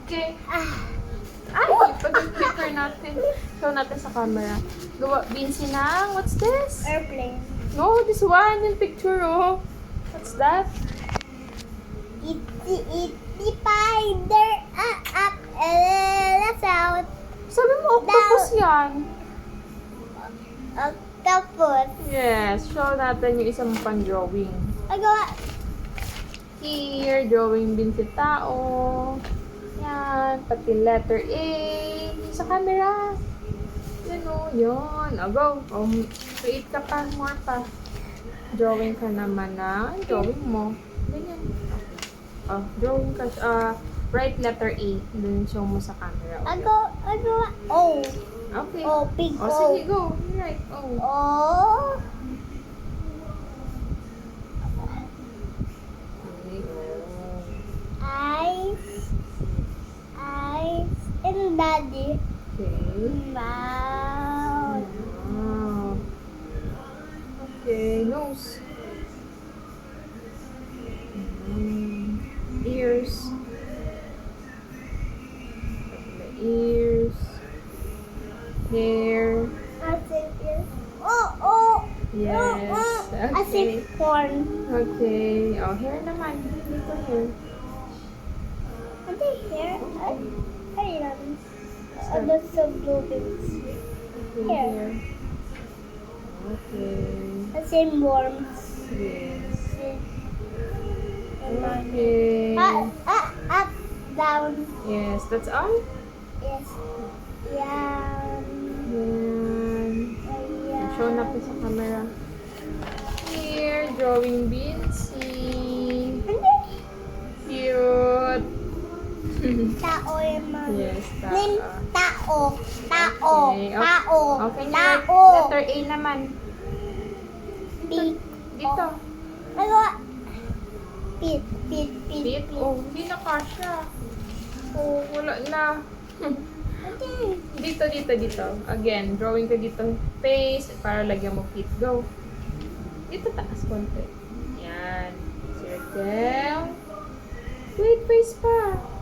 Okay. Ay, pag-clicker natin. Show natin sa camera. Gawa, Vinci ng, what's this? Airplane. No, this one in picture, oh. What's that? It's spider up that's out. Sabi mo, octopus yan. Octopus. Yes, show natin yung isang pang drawing. Agawa. Here, drawing din si tao. Yan, pati letter A. Sa camera. Yan o, yun. O, go. O, create ka pa, more pa. Drawing ka naman na. Drawing mo. Ganyan. Okay. O, drawing ka. Write letter A. Then show mo sa camera. Okay. Agawa. O. Okay. O, big O, O. sige, go. Right. O. O. Okay, O. Eyes and daddy. Okay. Mouth. Wow. Okay, nose. Ears. The ears. Hair. Oh. Yes. As Okay. if corn. Okay. Oh, hair naman. Dito hair. Ante here. Ay lang. That's the blue bits. Okay, Hair. hair. Okay. As in worms. Yes. Okay. Okay. Up, down. Yes, that's all. Yes. Yan. Yan. Ayan. Show natin sa camera. Here, drawing Vinci. Hindi. Cute. Tao yung mami. Yes, Name tao. tao. Okay, Tao. Okay, Tao. letter A naman. Pig. Dito. Ano? Pit. Pit. Oh, hindi na kasha. Oh, wala na. Okay. Dito. Again, drawing ka dito. Face, para lagyan mo feet. Go. Dito taas konti. Yan. Circle. Wait, face pa.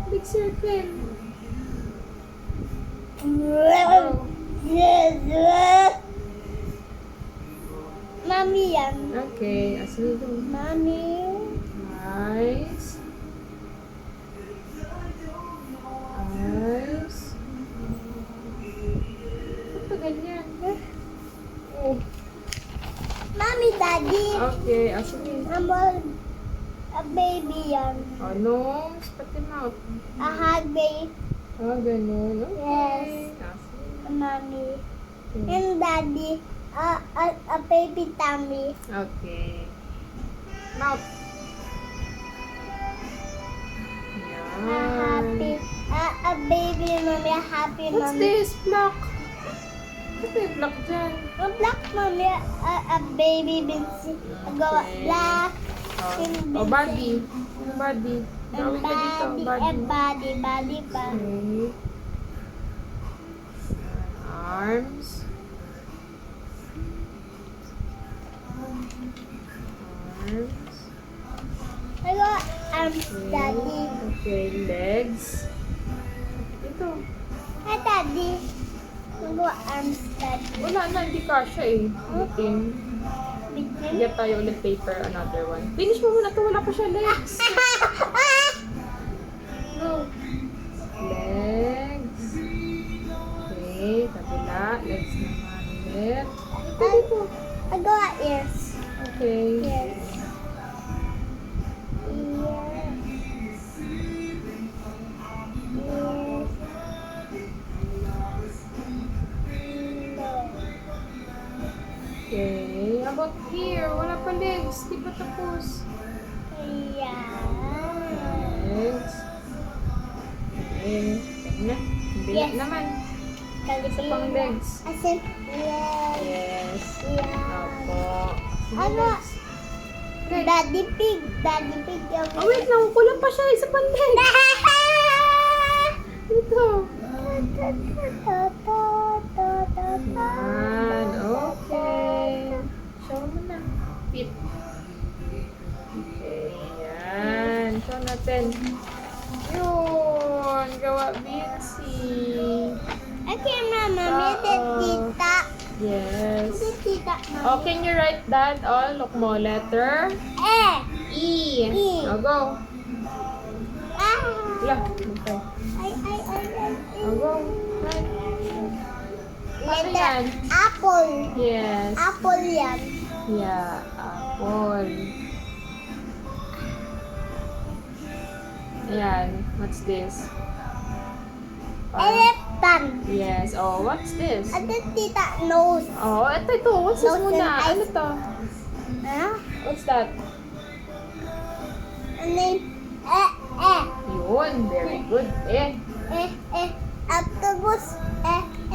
Big circle. Go. Mami yan. Okay, as we go. Mami. Eyes. Eyes. Ba't pa ganyan? Oh. Mami, daddy. Okay, as we A baby yan. Oh, nose, pati mouth. A hug baby. Oh, ganun. Okay. Yes. As we- Mami. Okay. And daddy. A baby tummy. Okay. Mouth. A Yan. happy. A baby mommy. A happy What's mommy. this? Block. Ba't may block dyan? A black mommy. A baby Vinci. Go Okay. black. Oh, body. Yung body. Drawing ka dito. Body. Body pa. Okay. Arms. Arms. Hello, arms, Okay. daddy. Okay, legs. Ito. Hi, daddy. Hello, arms, daddy. Wala na, hindi kasha eh. Ulitin. Between. Get tayo ulit paper, another one. Finish mo muna to, wala pa siya legs. Go. Legs. Okay, kabila. Legs naman ulit. Ito dito. Hello, ears. Okay. Ears. Okay. How about here? Wala pa legs. Di pa tapos. Legs. Okay. Tingnan. Bilik Yes. naman. Isa pang legs. Asin. Yes. Yes. Yeah. Opo. Sige, Ano? legs. Legs. Daddy pig. Daddy pig. Oh, wait lang. Kulang pa siya. Isa pang legs. Dito. Yan. Okay. Show mo na. Fit. Okay. Yan. Show natin. Yun. Yun, gawa Vinci. Okay, Mama. May Oo. tita. Yes. May tita, Oh, Mama. can you write that? Oh, look mo. Letter Eh. E. E. Oh, go. Ah. Yeah. Okay. Ay. Oh, go. Right. Ano Letter yan? apple. Yes. Apple yan. Yeah, apple. Ayan. What's this? Elephant. Yes. Oh, what's this? At the tita nose. Oh, ito. What's this Nose and muna? Ano eyes. to? Huh? What's that? And then, Yun. Very good. Eh. octopus.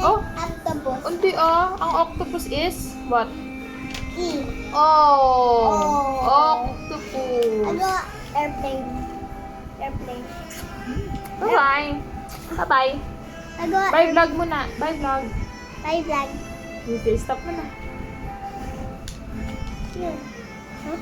Oh. Octopus. Undi oh. Ang octopus is what? E. Oh. Oh. Octopus. Ano? Airplane. Airplane. Bye-bye. Bye-bye. Ano? Bye vlog muna. Bye vlog. Bye vlog. Okay, stop mo na. Yun. Huh?